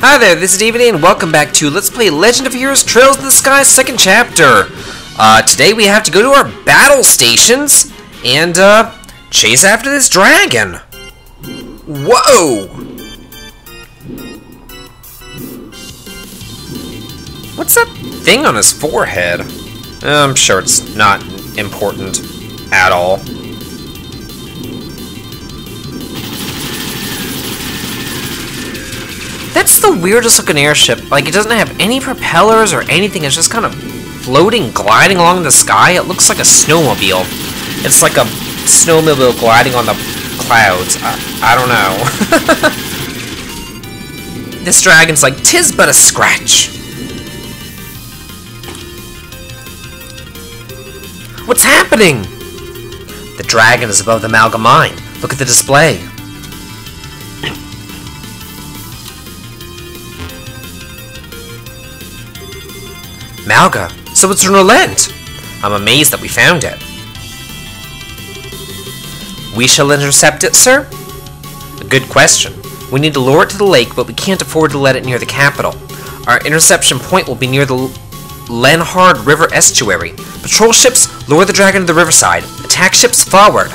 Hi there, this is David and welcome back to Let's Play Legend of Heroes Trails in the Sky 2nd chapter. Today we have to go to our battle stations and chase after this dragon. Whoa! What's that thing on his forehead? I'm sure it's not important at all. That's the weirdest looking airship. Like, it doesn't have any propellers or anything. It's just kind of floating, gliding along the sky. It looks like a snowmobile. It's like a snowmobile gliding on the clouds. I don't know. This dragon's like, "'Tis but a scratch." What's happening? The dragon is above the Malga mine. Look at the display. Malga, so it's relent. I'm amazed that we found it. We shall intercept it, sir? A good question. We need to lure it to the lake, but we can't afford to let it near the capital. Our interception point will be near the Lenhard River estuary. Patrol ships, lure the dragon to the riverside. Attack ships forward.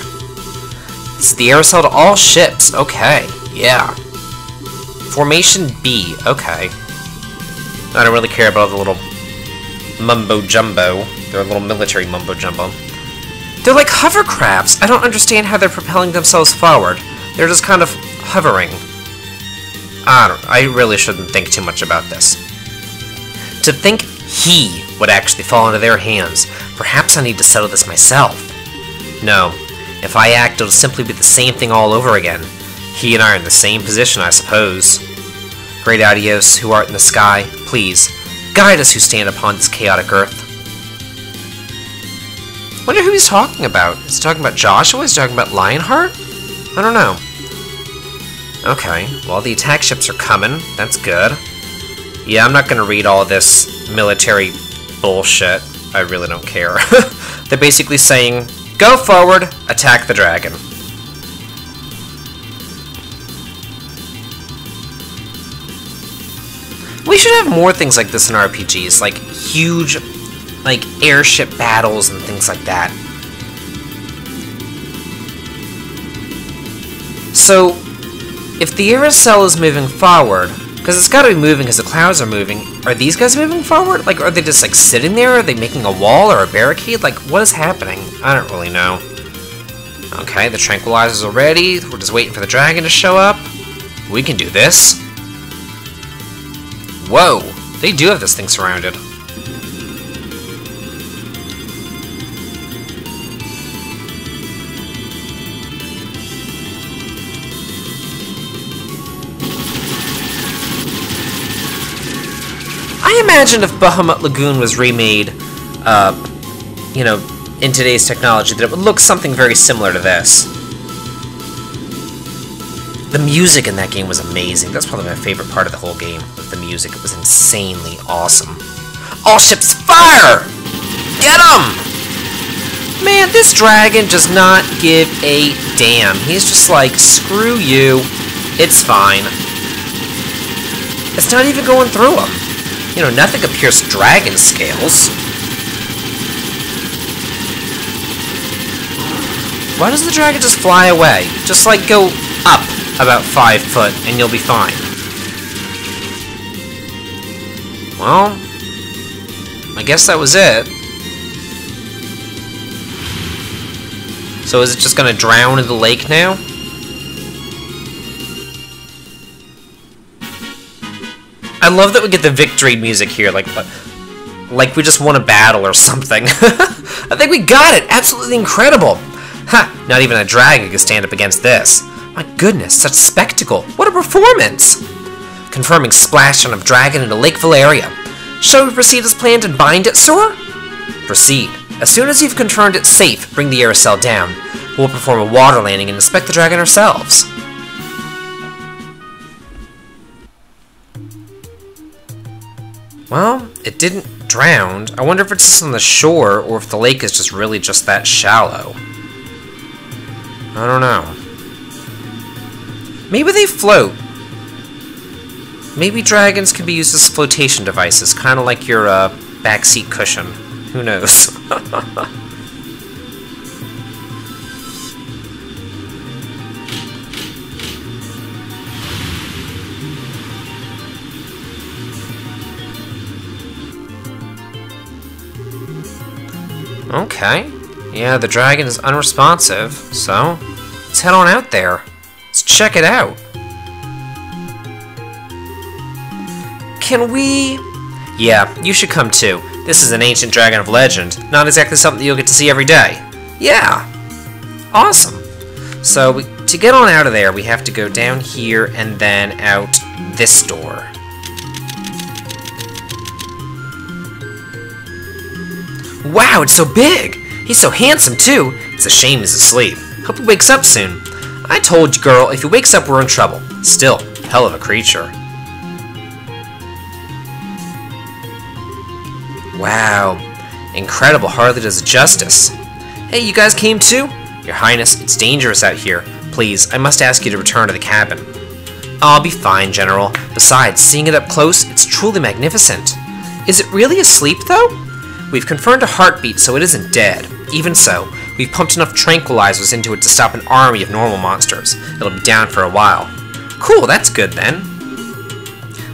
This is the aerosol to all ships. Okay, yeah. Formation B. Okay. I don't really care about the little mumbo-jumbo. They're a little military mumbo-jumbo. They're like hovercrafts. I don't understand how they're propelling themselves forward. They're just kind of hovering. I really shouldn't think too much about this. To think he would actually fall into their hands. Perhaps I need to settle this myself. No. If I act, it'll simply be the same thing all over again. He and I are in the same position, I suppose. Great Adios, who art in the sky, please, guide us who stand upon this chaotic earth. Wonder who he's talking about. Is he talking about Joshua? Is he talking about Lionheart? I don't know. Okay, well, the attack ships are coming. That's good. Yeah, I'm not going to read all this military bullshit. I really don't care. They're basically saying, go forward, attack the dragon. We should have more things like this in RPGs, like huge, like airship battles and things like that. So, if the aerosol is moving forward, because it's got to be moving because the clouds are moving, are these guys moving forward? Like, are they just like sitting there? Are they making a wall or a barricade? Like, what is happening? I don't really know. Okay, the tranquilizers are ready. We're just waiting for the dragon to show up. We can do this. Whoa! They do have this thing surrounded. I imagine if Bahamut Lagoon was remade, you know, in today's technology, that it would look something very similar to this. The music in that game was amazing. That's probably my favorite part of the whole game, was the music. It was insanely awesome. All ships fire! Get him! Man, this dragon does not give a damn. He's just like, screw you. It's fine. It's not even going through him. You know, nothing can pierce dragon scales. Why does the dragon just fly away? Just like go up about 5 foot and you'll be fine. Well, I guess that was it. So is it just gonna drown in the lake now? I love that we get the victory music here, like we just won a battle or something. I think we got it! Absolutely incredible! Ha! Not even a dragon can stand up against this. My goodness, such spectacle! What a performance! Confirming splashdown of dragon into Lake Valeria. Shall we proceed as planned and bind it, sir? Proceed. As soon as you've confirmed it's safe, bring the aerosol down. We'll perform a water landing and inspect the dragon ourselves. Well, it didn't drown. I wonder if it's just on the shore, or if the lake is just really just that shallow. I don't know. Maybe they float. Maybe dragons can be used as flotation devices, kind of like your backseat cushion. Who knows? Okay. Yeah, the dragon is unresponsive, so let's head on out there. Let's check it out. Can we... Yeah, you should come too. This is an ancient dragon of legend, not exactly something you'll get to see every day. Yeah! Awesome! So, to get on out of there, we have to go down here and then out this door. Wow, it's so big! He's so handsome, too! It's a shame he's asleep. Hope he wakes up soon. I told you, girl, if he wakes up, we're in trouble. Still, hell of a creature. Wow. Incredible, hardly does it justice. Hey, you guys came too? Your Highness, it's dangerous out here. Please, I must ask you to return to the cabin. I'll be fine, General. Besides, seeing it up close, it's truly magnificent. Is it really asleep, though? We've confirmed a heartbeat, so it isn't dead. Even so, we've pumped enough tranquilizers into it to stop an army of normal monsters. It'll be down for a while. Cool, that's good then.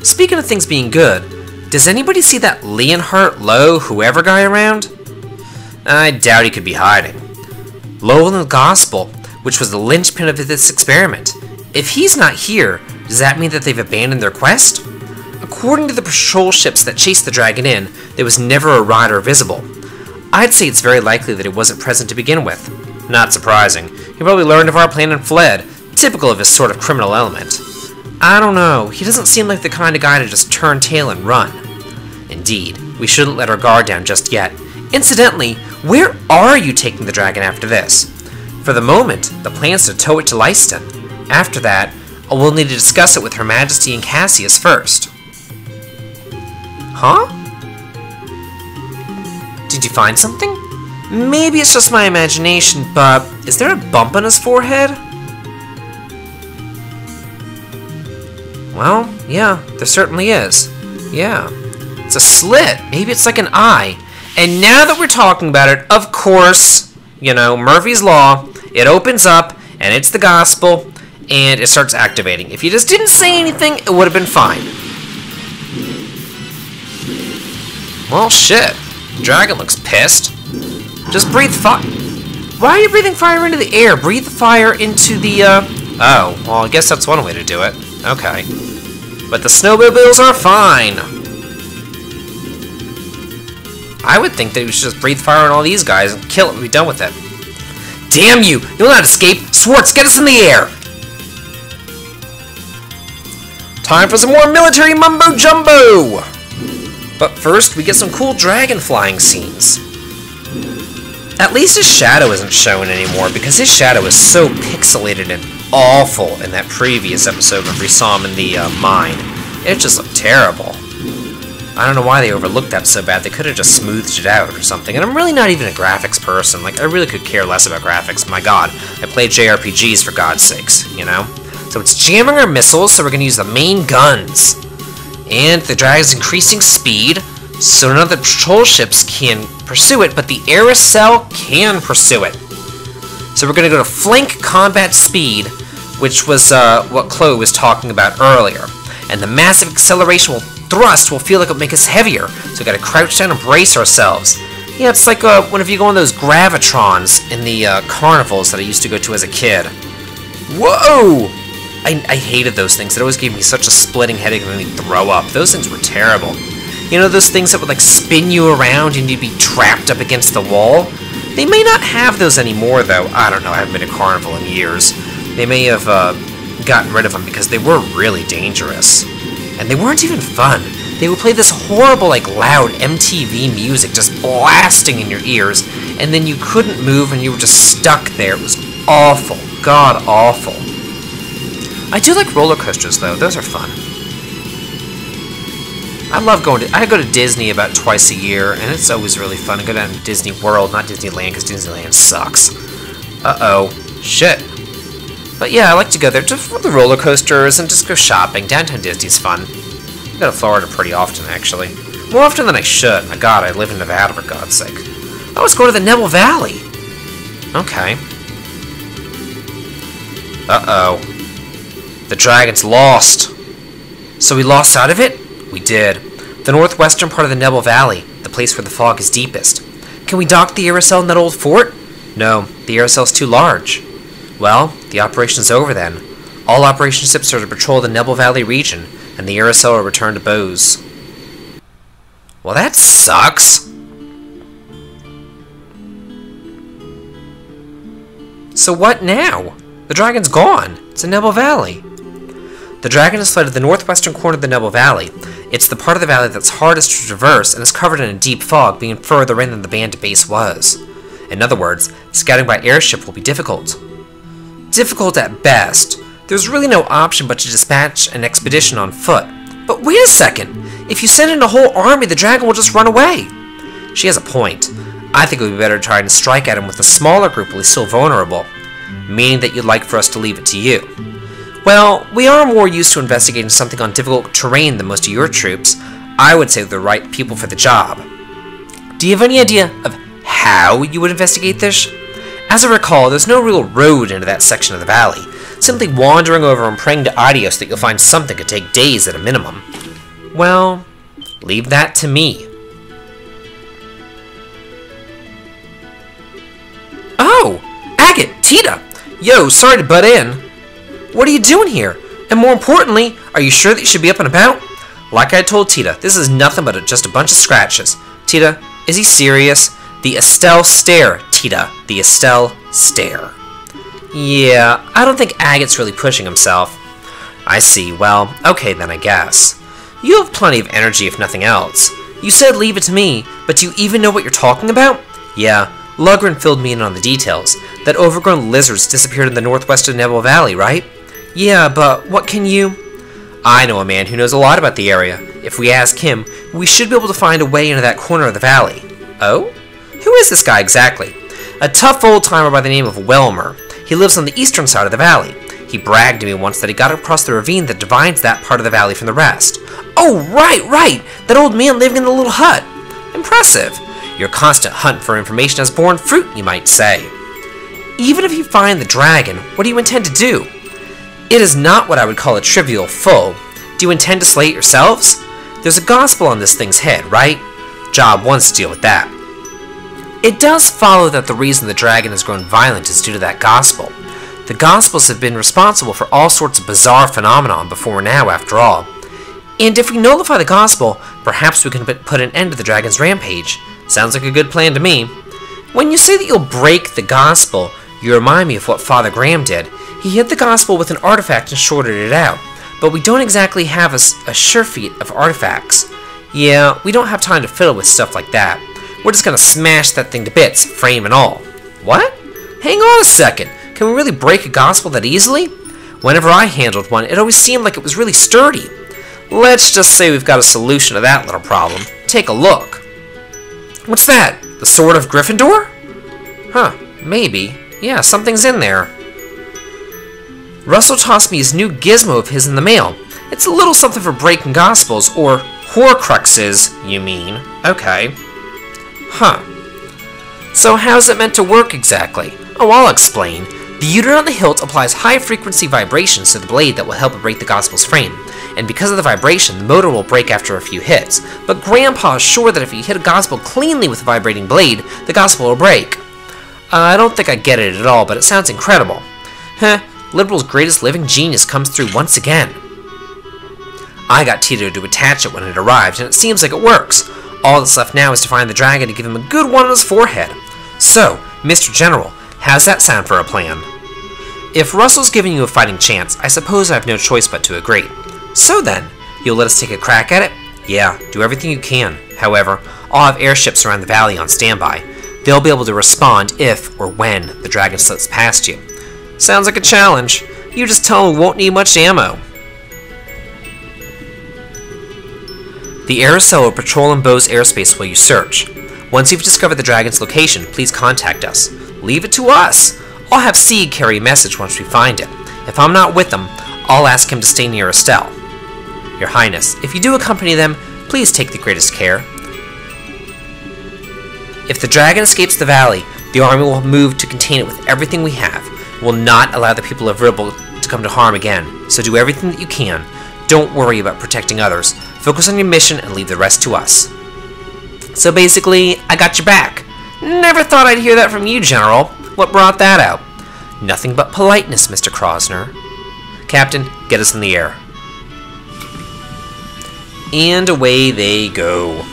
Speaking of things being good, does anybody see that Leonhardt Lowe whoever guy around? I doubt he could be hiding. Lowe in the Gospel, which was the linchpin of this experiment. If he's not here, does that mean that they've abandoned their quest? According to the patrol ships that chased the dragon in, there was never a rider visible. I'd say it's very likely that he wasn't present to begin with. Not surprising. He probably learned of our plan and fled, typical of his sort of criminal element. I don't know, he doesn't seem like the kind of guy to just turn tail and run. Indeed, we shouldn't let our guard down just yet. Incidentally, where are you taking the dragon after this? For the moment, the plan's to tow it to Lyston. After that, we'll need to discuss it with Her Majesty and Cassius first. Huh? Did you find something? Maybe it's just my imagination, but is there a bump on his forehead? Well, yeah, there certainly is. Yeah. It's a slit. Maybe it's like an eye. And now that we're talking about it, of course, you know, Murphy's Law, it opens up, and it's the Gospel, and it starts activating. If you just didn't say anything, it would have been fine. Well, shit. The dragon looks pissed. Just breathe fire. Why are you breathing fire into the air? Breathe fire into the, Oh, well, I guess that's one way to do it. Okay. But the snowmobiles are fine. I would think that we should just breathe fire on all these guys and kill it and be done with it. Damn you! You'll not escape! Swartz, get us in the air! Time for some more military mumbo-jumbo! But first, we get some cool dragon flying scenes. At least his shadow isn't shown anymore, because his shadow is so pixelated and awful in that previous episode when we saw him in the mine. It just looked terrible. I don't know why they overlooked that so bad. They could have just smoothed it out or something. And I'm really not even a graphics person. Like, I really could care less about graphics. My god, I play JRPGs for God's sakes, you know? So it's jamming our missiles, so we're going to use the main guns. And the dragon's increasing speed, so none of the patrol ships can pursue it, but the Aerocell can pursue it. So we're going to go to flank combat speed, which was what Chloe was talking about earlier. And the massive acceleration will thrust will feel like it'll make us heavier, so we gotta crouch down and brace ourselves. Yeah, it's like whenever you go on those gravitrons in the carnivals that I used to go to as a kid. Whoa! I hated those things. It always gave me such a splitting headache and made me throw up. Those things were terrible. You know those things that would like spin you around and you'd be trapped up against the wall? They may not have those anymore though. I don't know, I haven't been to carnival in years. They may have gotten rid of them because they were really dangerous. And they weren't even fun. They would play this horrible, like, loud MTV music just blasting in your ears, and then you couldn't move and you were just stuck there. It was awful. God awful. I do like roller coasters, though. Those are fun. I love going to... I go to Disney about twice a year, and it's always really fun to go down to Disney World, not Disneyland, because Disneyland sucks. Uh-oh. Shit. But yeah, I like to go there just for the roller coasters and just go shopping. Downtown Disney's fun. I go to Florida pretty often, actually. More often than I should. My god, I live in Nevada, for God's sake. I was going to the Nebel Valley. Okay. Uh-oh. The dragon's lost. So we lost out of it? We did. The northwestern part of the Nebel Valley, the place where the fog is deepest. Can we dock the aerosol in that old fort? No, the aerosol's too large. Well, the operation's over then. All operation ships are to patrol the Nebel Valley region, and the aerosol will return to Bose. Well, that sucks. So what now? The dragon's gone. It's in Nebel Valley. The dragon has fled to the northwestern corner of the Nebel Valley. It's the part of the valley that's hardest to traverse and is covered in a deep fog, being further in than the bandit base was. In other words, scouting by airship will be difficult. Difficult at best. There's really no option but to dispatch an expedition on foot. But wait a second! If you send in a whole army, the dragon will just run away! She has a point. I think it would be better to try and strike at him with a smaller group while he's still vulnerable. Meaning that you'd like for us to leave it to you. Well, we are more used to investigating something on difficult terrain than most of your troops. I would say they're the right people for the job. Do you have any idea of how you would investigate this? As I recall, there's no real road into that section of the valley. Simply wandering over and praying to Adios that you'll find something could take days at a minimum. Well, leave that to me. Oh! Agate! Tita! Yo, sorry to butt in. What are you doing here? And more importantly, are you sure that you should be up and about? Like I told Tita, this is nothing but just a bunch of scratches. Tita, is he serious? The Estelle stare, Tita. The Estelle stare. Yeah, I don't think Agate's really pushing himself. I see. Well, okay then, I guess. You have plenty of energy, if nothing else. You said leave it to me, but do you even know what you're talking about? Yeah, Lugren filled me in on the details. That overgrown lizards disappeared in the northwestern Nebel Valley, right? Yeah, but what can you... I know a man who knows a lot about the area. If we ask him, we should be able to find a way into that corner of the valley. Oh? Who is this guy exactly? A tough old-timer by the name of Welmer. He lives on the eastern side of the valley. He bragged to me once that he got across the ravine that divides that part of the valley from the rest. Oh, right! That old man living in the little hut. Impressive. Your constant hunt for information has borne fruit, you might say. Even if you find the dragon, what do you intend to do? It is not what I would call a trivial foe. Do you intend to slay it yourselves? There's a gospel on this thing's head, right? Job one's to deal with that. It does follow that the reason the dragon has grown violent is due to that gospel. The Gospels have been responsible for all sorts of bizarre phenomenon before now, after all. And if we nullify the Gospel, perhaps we can put an end to the dragon's rampage. Sounds like a good plan to me. When you say that you'll break the Gospel, you remind me of what Father Graham did. He hit the Gospel with an artifact and shorted it out. But we don't exactly have a sure feat of artifacts. Yeah, we don't have time to fiddle with stuff like that. We're just gonna smash that thing to bits, frame and all. What? Hang on a second. Can we really break a gospel that easily? Whenever I handled one, it always seemed like it was really sturdy. Let's just say we've got a solution to that little problem. Take a look. What's that? The Sword of Gryffindor? Huh, maybe. Yeah, something's in there. Russell tossed me his new gizmo of his in the mail. It's a little something for breaking gospels, or Horcruxes, you mean. Okay. Huh. So how's it meant to work exactly? Oh, I'll explain. The unit on the hilt applies high-frequency vibrations to the blade that will help it break the gospel's frame, and because of the vibration, the motor will break after a few hits. But Grandpa is sure that if you hit a gospel cleanly with a vibrating blade, the gospel will break. I don't think I get it at all, but it sounds incredible. Heh, Liberal's greatest living genius comes through once again. I got Tito to attach it when it arrived, and it seems like it works. All that's left now is to find the dragon to give him a good one on his forehead. So, Mr. General, how's that sound for a plan? If Russell's giving you a fighting chance, I suppose I have no choice but to agree. So then, you'll let us take a crack at it? Yeah, do everything you can. However, I'll have airships around the valley on standby. They'll be able to respond if or when the dragon slips past you. Sounds like a challenge. You just tell them we won't need much ammo. The aerosol will patrol in Bose airspace while you search. Once you've discovered the dragon's location, please contact us. Leave it to us. I'll have Sieg carry a message once we find it. If I'm not with them, I'll ask him to stay near Estelle. Your Highness, if you do accompany them, please take the greatest care. If the dragon escapes the valley, the army will move to contain it with everything we have. We will not allow the people of Ribble to come to harm again, so do everything that you can. Don't worry about protecting others. Focus on your mission and leave the rest to us. So basically, I got your back. Never thought I'd hear that from you, General. What brought that out? Nothing but politeness, Mr. Krosner. Captain, get us in the air. And away they go.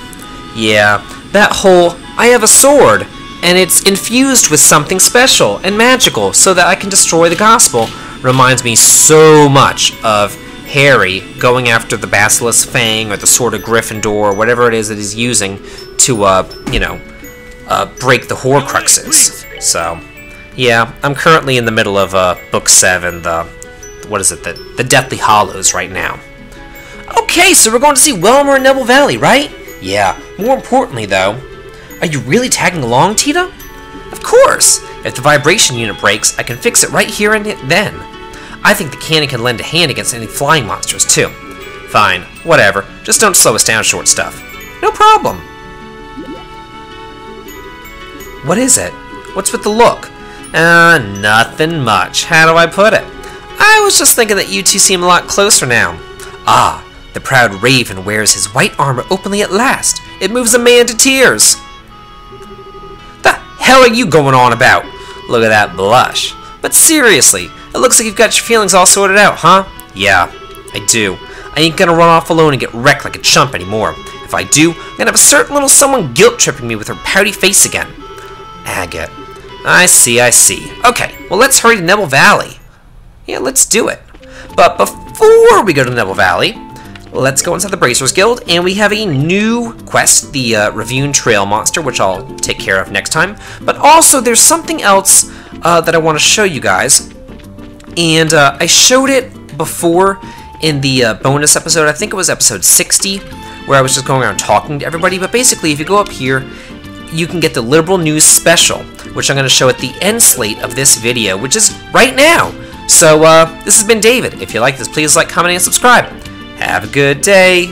Yeah, that whole, I have a sword, and it's infused with something special and magical so that I can destroy the gospel, reminds me so much of Harry going after the Basilisk Fang or the Sword of Gryffindor or whatever it is that he's using to, break the Horcruxes. So, yeah, I'm currently in the middle of Book 7, the Deathly Hallows right now. Okay, so we're going to see Welmer and Neville Valley, right? Yeah, more importantly though, are you really tagging along, Tita? Of course! If the vibration unit breaks, I can fix it right here and then. I think the cannon can lend a hand against any flying monsters too. Fine, whatever, just don't slow us down, short stuff. No problem. What is it? What's with the look? Nothing much. How do I put it? I was just thinking that you two seem a lot closer now. Ah, the proud Raven wears his white armor openly at last. It moves a man to tears. The hell are you going on about? Look at that blush. But seriously, it looks like you've got your feelings all sorted out, huh? Yeah, I do. I ain't gonna run off alone and get wrecked like a chump anymore. If I do, I'm gonna have a certain little someone guilt-tripping me with her pouty face again. Agate. I see. Okay, well let's hurry to Neville Valley. Yeah, let's do it. But before we go to Neville Valley, let's go inside the Bracers Guild, and we have a new quest, the Ravune Trail Monster, which I'll take care of next time. But also, there's something else that I want to show you guys. And I showed it before in the bonus episode. I think it was episode 60, where I was just going around talking to everybody. But basically, if you go up here, you can get the Liberal News Special, which I'm going to show at the end slate of this video, which is right now. So, this has been David. If you like this, please like, comment, and subscribe. Have a good day.